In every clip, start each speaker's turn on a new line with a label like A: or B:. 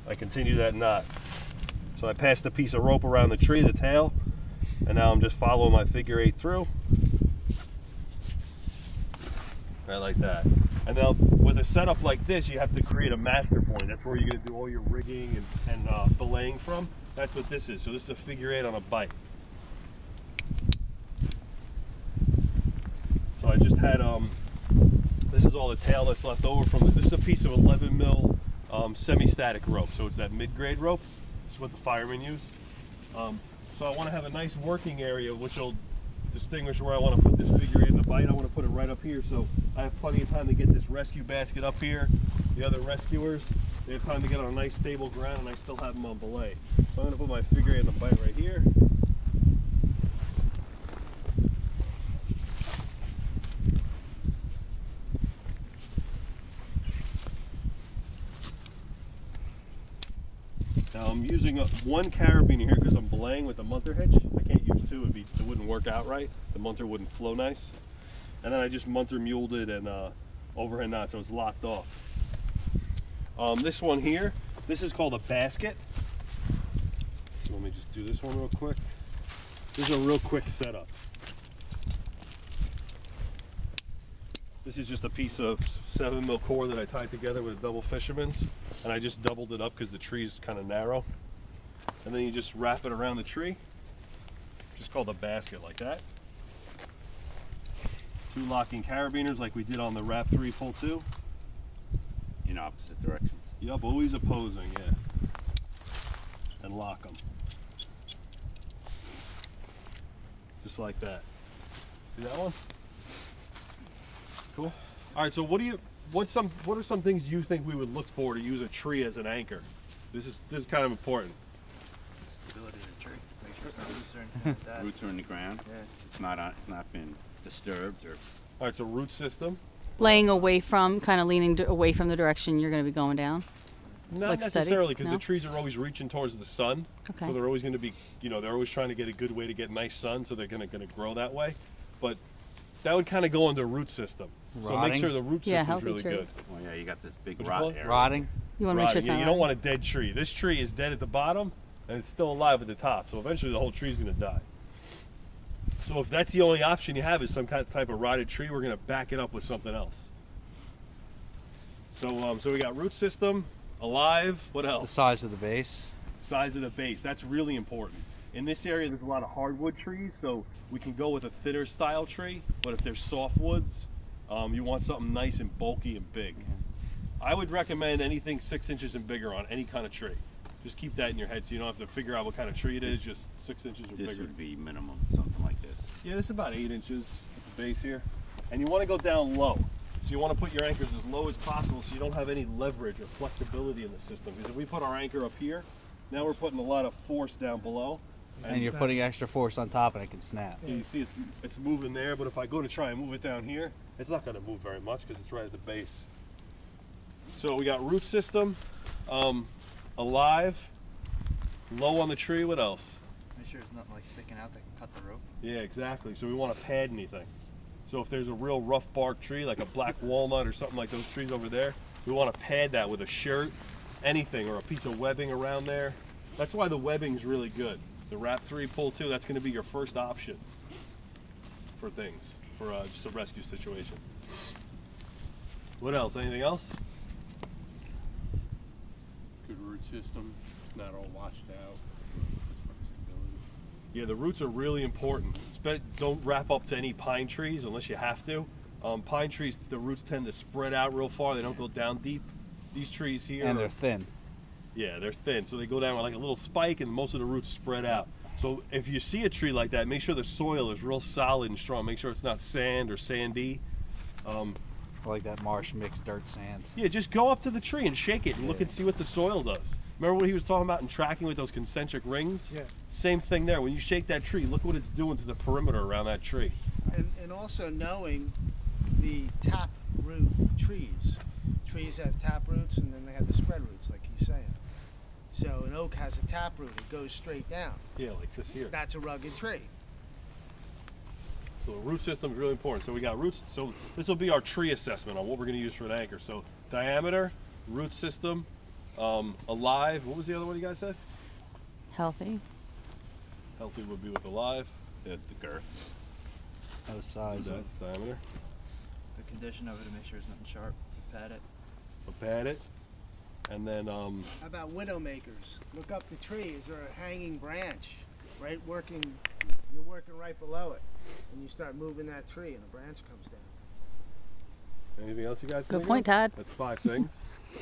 A: I continue that knot. So I passed a piece of rope around the tree, the tail, and now I'm just following my figure 8 through. Right like that. And now with a setup like this, you have to create a master point. That's where you're going to do all your rigging and belaying from. That's what this is. So this is a figure 8 on a bite. So I just had, this is all the tail that's left over from this. This is a piece of 11 mil semi-static rope. So it's that mid-grade rope. This is what the firemen use. So I want to have a nice working area, which will distinguish where I want to put this figure 8 in the bite. I want to put it right up here, so I have plenty of time to get this rescue basket up here. The other rescuers, they have time to get on a nice stable ground, and I still have them on belay. So I'm going to put my figure 8 in the bite right here. Now I'm using one carabiner here because I'm belaying with the munter hitch. I can't use two, it wouldn't work out right. The munter wouldn't flow nice. And then I just munter muled it and overhead knot so it's locked off. This one here, this is called a basket. So let me just do this one real quick. This is a real quick setup. This is just a piece of 7 mil core that I tied together with a double fisherman's, and I just doubled it up because the tree's kind of narrow. And then you just wrap it around the tree, just called a basket like that. 2 locking carabiners like we did on the Wrap 3 Pull 2.
B: In opposite directions.
A: Yup, always opposing, yeah. And lock them. Just like that. See that one? Cool. All right. So what are some things you think we would look for to use a tree as an anchor? This is kind of important.
C: The stability of the tree. Make sure it's not loose or anything like that.
B: Roots are in the ground.
C: Yeah.
B: It's not been disturbed or.
A: All right. So root system.
D: Laying away from, kind of leaning away from the direction you're going to be going down.
A: Not
D: like
A: necessarily, because
D: no?
A: the trees are always reaching towards the sun.
D: Okay.
A: So they're always going to be, they're always trying to get a good way to get nice sun, so they're going to grow that way. But that would kind of go into root system. So make sure the root system's really good.
B: Oh yeah, you got this big
A: What'd you
B: rot
A: call it?
B: area.
C: Rotting.
D: You want to make sure it's
A: Yeah,
D: not
A: you don't
D: rotting.
A: want a dead tree. This tree is dead at the bottom, and it's still alive at the top. So eventually the whole tree's going to die. So if that's the only option you have is some kind of type of rotted tree, we're going to back it up with something else. So so we got root system, alive, what else?
C: The size of the base.
A: Size of the base, that's really important. In this area there's a lot of hardwood trees, so we can go with a thinner style tree, but if there's softwoods, you want something nice and bulky and big. I would recommend anything 6 inches and bigger on any kind of tree. Just keep that in your head so you don't have to figure out what kind of tree it is, just 6 inches or bigger.
B: This would be minimum, something like this.
A: Yeah, it's about 8 inches at the base here. And you want to go down low. So you want to put your anchors as low as possible so you don't have any leverage or flexibility in the system. Because if we put our anchor up here, now we're putting a lot of force down below.
C: And you're putting extra force on top and it can snap.
A: You see it's moving there, but if I go to try and move it down here, it's not going to move very much because it's right at the base. So we got root system, alive, low on the tree, what else?
C: Make sure there's nothing like sticking out that can cut the rope.
A: Yeah, exactly. So we want to pad anything. So if there's a real rough bark tree, like a black walnut or something like those trees over there, we want to pad that with a shirt, anything, or a piece of webbing around there. That's why the webbing's really good. The Wrap 3 Pull 2, that's going to be your first option for things, for just a rescue situation. What else? Anything else?
E: Good root system, it's not all washed out.
A: Yeah, the roots are really important. Don't wrap up to any pine trees unless you have to. Pine trees, the roots tend to spread out real far. They don't go down deep. These trees here,
C: And they're thin.
A: yeah, they're thin, so they go down like a little spike, and most of the roots spread out. So if you see a tree like that, make sure the soil is real solid and strong. Make sure it's not sand or sandy.
C: Like that marsh mixed dirt sand.
A: Yeah, just go up to the tree and shake it and look and see what the soil does. Remember what he was talking about in tracking with those concentric rings?
F: Yeah.
A: Same thing there. When you shake that tree, look what it's doing to the perimeter around that tree.
F: And also knowing the tap root trees. Trees have tap roots and then they have the spread roots, like he's saying. So an oak has a tap root, it goes straight down.
A: Yeah, like this here.
F: That's a rugged tree.
A: So the root system is really important. So we got roots. So this will be our tree assessment on what we're going to use for an anchor. So diameter, root system, Alive, what was the other one you guys said?
D: Healthy.
A: Healthy would be with alive.
B: The girth.
C: No size.
A: That's diameter.
C: The condition of it to make sure it's nothing sharp. To pad it.
A: So pad it. And then,
F: How about widowmakers? Look up the tree. Is there a hanging branch, right? You're working right below it, and you start moving that tree, and a branch comes down.
A: anything else you guys
D: Good
A: think
D: point,
A: of?
D: Todd.
A: That's 5 things.
C: I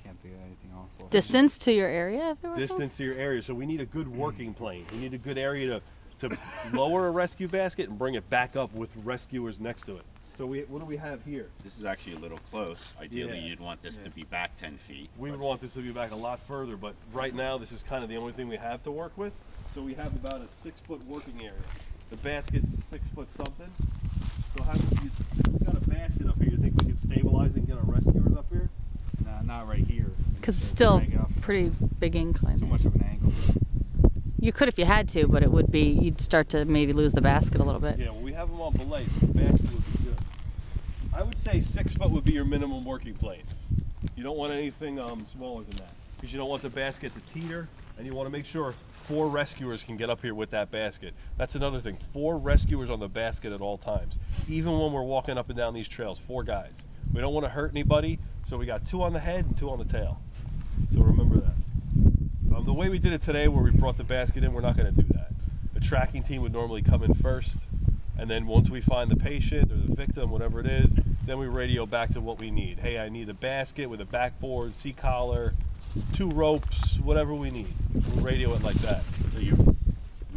C: can't think of anything else.
D: Distance to your area. If you're working?
A: Distance to your area. So we need a good working plane. We need a good area to lower a rescue basket and bring it back up with rescuers next to it. So what do we have here?
B: This is actually a little close. Ideally,
A: Yeah.
B: you'd want this to be back 10 feet.
A: We
B: but
A: would want this to be back a lot further, but right now this is kind of the only thing we have to work with. So we have about a 6-foot working area. The basket's 6 foot something. So if we got a basket up here, you think we could stabilize and get our rescuers up here?
C: Nah, not right here.
D: Because it's still pretty big incline.
C: Too much of an angle.
D: You could if you had to, but it would be, you'd start to maybe lose the basket a little bit.
A: Yeah, well, we have them on belay, so the basket would be good. I would say 6 foot would be your minimum working plane. You don't want anything smaller than that, because you don't want the basket to teeter, and you want to make sure 4 rescuers can get up here with that basket. That's another thing, 4 rescuers on the basket at all times. Even when we're walking up and down these trails, 4 guys. We don't want to hurt anybody, so we got 2 on the head and 2 on the tail. So remember that. The way we did it today, where we brought the basket in, we're not going to do that. The tracking team would normally come in first, and then once we find the patient or the victim, whatever it is, then we radio back to what we need. Hey, I need a basket with a backboard, C-collar, 2 ropes, whatever we need. We'll radio it like that.
B: So you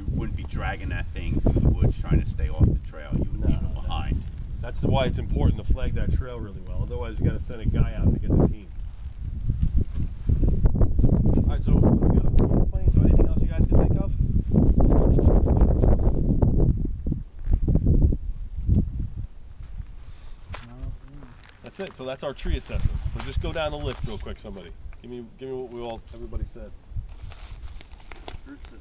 B: wouldn't be dragging that thing through the woods trying to stay off the trail. You would leave it behind.
A: That's why it's important to flag that trail really well. Otherwise, you got to send a guy out to get the team. All right, so we got a working plane. So anything else you guys can think of? That's it. So that's our tree assessment. So just go down the list real quick, somebody. Give me what everybody said.
C: Root system.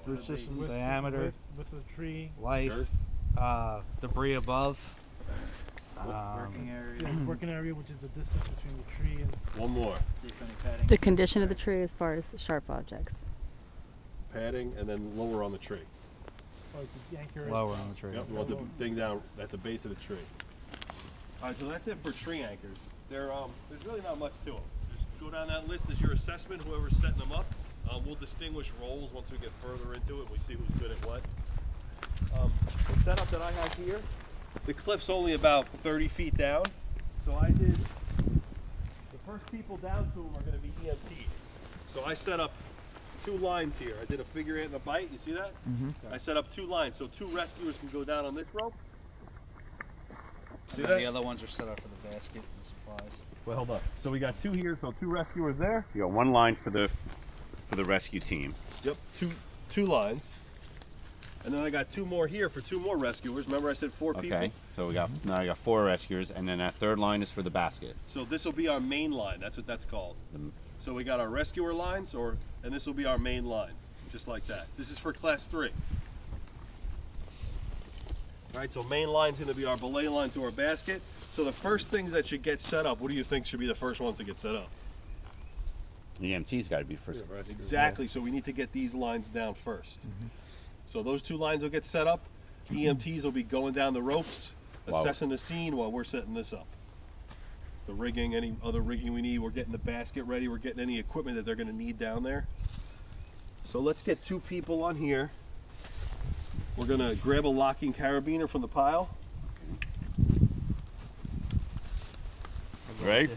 F: Root
C: system, diameter,
G: with the tree,
C: life, debris above.
B: Working area.
G: working area, which is the distance between the tree and
A: One more.
C: See if any padding.
D: The condition of the tree as far as sharp objects.
A: Padding and then lower on the tree.
G: like the anchor.
C: Lower on the tree.
A: Yep, we want the thing down at the base of the tree. All right, so that's it for tree anchors. There's really not much to them. Just go down that list as your assessment, whoever's setting them up. We'll distinguish roles once we get further into it. We see who's good at what. The setup that I have here, the cliff's only about 30 feet down. So I did, the first people down to them are going to be EMTs. So I set up 2 lines here. I did a figure 8 and a bite. You see that? I set up 2 lines so 2 rescuers can go down on this rope. See
C: And
A: that?
C: the other ones are set up for the basket and supplies.
A: Well, hold on. So we got 2 here, so 2 rescuers there.
B: You got 1 line for the rescue team.
A: Yep, two lines. And then I got 2 more here for 2 more rescuers. Remember I said 4 people?
B: Okay, so we got now I got 4 rescuers, and then that 3rd line is for the basket.
A: So this will be our main line. That's what that's called. So we got our rescuer lines, and this will be our main line, just like that. This is for class 3. All right, so main line's going to be our belay line to our basket. So the first things that should get set up, what do you think should be the first ones to get set up?
B: The EMT's got to be first.
A: Exactly, so we need to get these lines down first. So those 2 lines will get set up. EMTs will be going down the ropes, assessing the scene while we're setting this up. The rigging, any other rigging we need, we're getting the basket ready, we're getting any equipment that they're going to need down there. So let's get 2 people on here. We're going to grab a locking carabiner from the pile.
B: Right?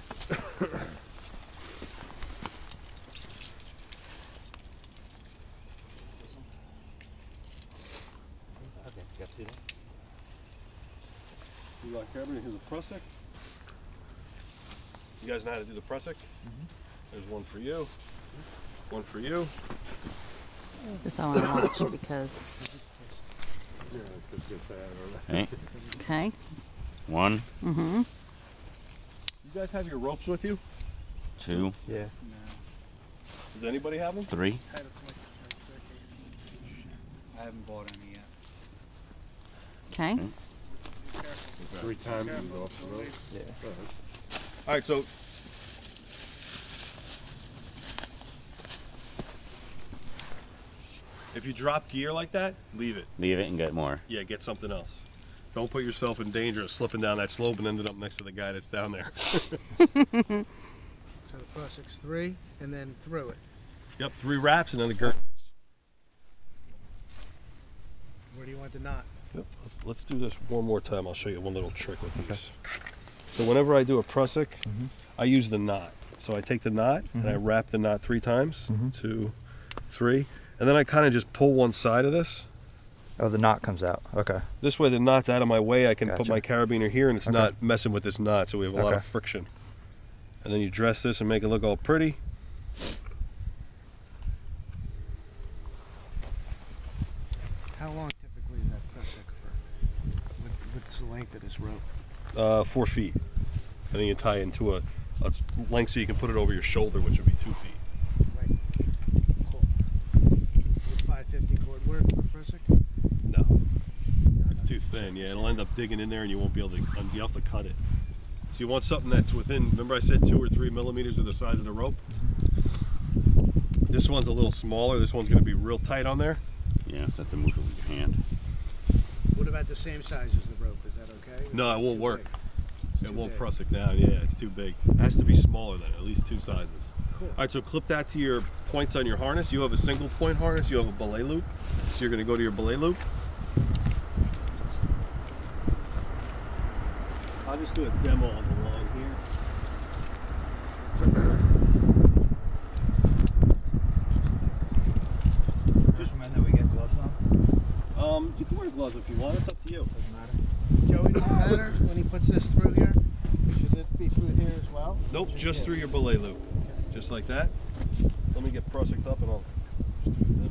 A: Lock carabiner, here's a prusik. You guys know how to do the prusik? There's one for you. One for you.
D: This I want to watch because.
B: Okay.
D: Okay.
B: 1,
D: Mm-hmm.
A: You guys have your ropes with you?
B: 2,
C: Yeah.
A: Does anybody have them?
B: 3.
C: Tied up to like the turret staircase. I haven't bought any yet.
D: Okay.
C: Be careful.
E: 3 times and go off the road.
H: Yeah.
A: All right, so if you drop gear like that, leave it.
B: Leave it and get more.
A: Yeah, get something else. Don't put yourself in danger of slipping down that slope and ended up next to the guy that's down there.
F: So the Prussik's 3 and then through it.
A: Yep, 3 wraps and then the girdage.
F: Where do you want the knot?
A: Yep, let's do this one more time. I'll show you one little trick with these. So whenever I do a Prusik, I use the knot. So I take the knot and I wrap the knot 3 times, 2, 3, and then I kind of just pull one side of this.
H: Oh, the knot comes out. Okay.
A: This way the knot's out of my way. I can put
H: Gotcha.
A: my carabiner here and it's
H: Okay.
A: not messing with this knot, so we have a lot
H: Okay.
A: of friction. And then you dress this and make it look all pretty.
F: How long typically is that Prussik for? What's the length of this rope?
A: 4 feet. And then you tie it into a length so you can put it over your shoulder, which would be 2 feet.
F: Right. Cool. Would 550 cord work for Prussik?
A: No. It's too thin. Yeah, it'll end up digging in there and you won't be able to, you have to cut it. So you want something that's within, remember I said 2 or 3 millimeters of the size of the rope? This one's a little smaller. This one's going to be real tight on there.
B: Yeah, so have to move it with your hand.
F: What about the same size as the rope? Is that okay?
A: No, it won't
F: Too
A: work.
F: big? It's
A: It
F: too
A: won't
F: big.
A: press it down. Yeah, it's too big. It has to be smaller than it, at least 2 sizes.
F: Cool.
A: All right, so clip that to your points on your harness. You have a single point harness. You have a belay loop. So you're going to go to your belay loop. I'll just do a demo on the line here.
H: Just remember that we get gloves on.
A: You can wear gloves if you want. It's up to you.
H: Doesn't matter.
F: Joey, does it matter when he puts this through here? Should it be through here as well?
A: Nope, just through your belay loop. Just like that. Let me get Prusik up and I'll just do a demo.